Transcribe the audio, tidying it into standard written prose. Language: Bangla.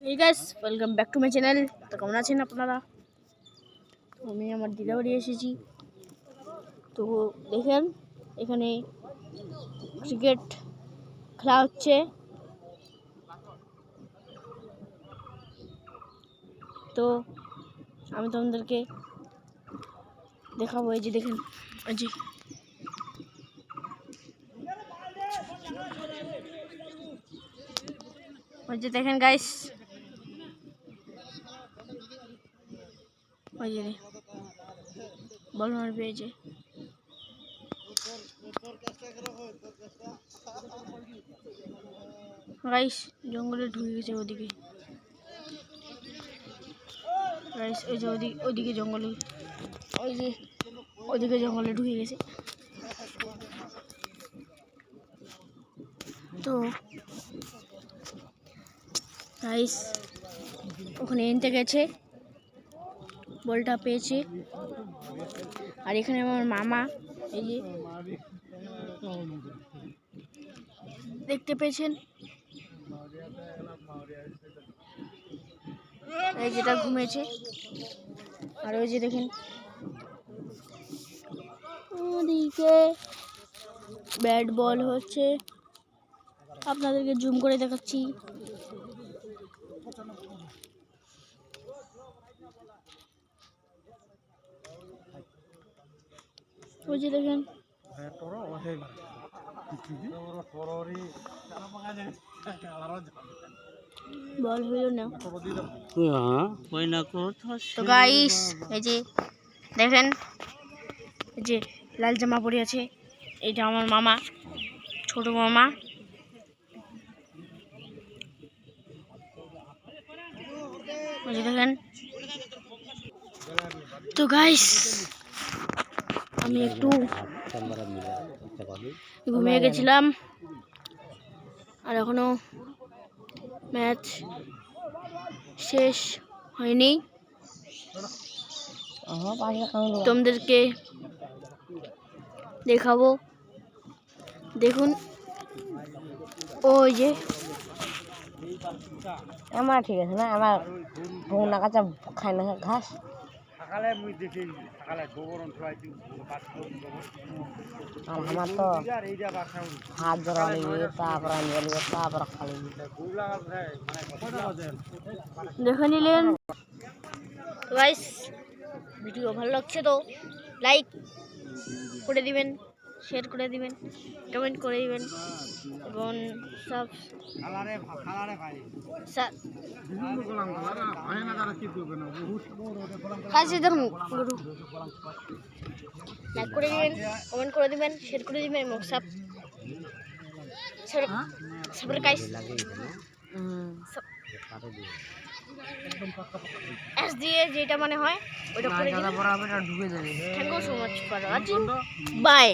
Hey guys, welcome back to my channel. তো কেমন আছেন আপনারা? তো আমি আমার দিদা বাড়ি এসেছি। তো দেখেন এখানে ক্রিকেট খেলা হচ্ছে। তো আমি তোমাদেরকে দেখাবো, এই যে দেখেন, ওই যে দেখেন গাইস, ওই যে বল মারবে, এই যে গাইস জঙ্গলে ঢুকে গেছে ওদিকে। গাইস ওই যে ওদিকে জঙ্গলে, ওই যে ওদিকে জঙ্গলে ঢুকে গেছে। তো গাইস ওখানে এনতে গেছে, বলটা পেয়েছে। আর এখানে আমার মামা, এই যে দেখতে পেয়েছেন, এই যেটা ঘুমেছে। আর ওই যে দেখেন ওদিকে ব্যাট বল হচ্ছে, আপনাদেরকে জুম করে দেখাচ্ছি। ওই যে দেখেন বল হইল না। তো গাইস এই যে দেখেন, এই যে লাল জামা পরে আছে, এটা আমার মামা, ছোট মামা। ওই যে দেখেন। তো গাইস আমি একটু ঘুমিয়ে গেছিলাম, আর এখনো ম্যাচ শেষ হয়নি। তোমাদেরকে দেখাবো, দেখুন। ওই যে আমার ঠিক আছে না, আমার ভোনা কাঁচা খাই না ঘাস। আমার তো হাত ধরা তারপর তারপর খালি দেখে নিলেন। গাইস ভিডিও ভালো লাগছে তো লাইক করে দিবেন, শেয়ার করে দিবেন, কমেন্ট করে দিবেন এবং দেখুন লাইক করে দিবেন, কমেন্ট করে দিবেন, শেয়ার করে দিবেন এবং এস দিয়ে যেটা মানে হয় ওইটা করে দিবেন। Thank you so much for watching, by.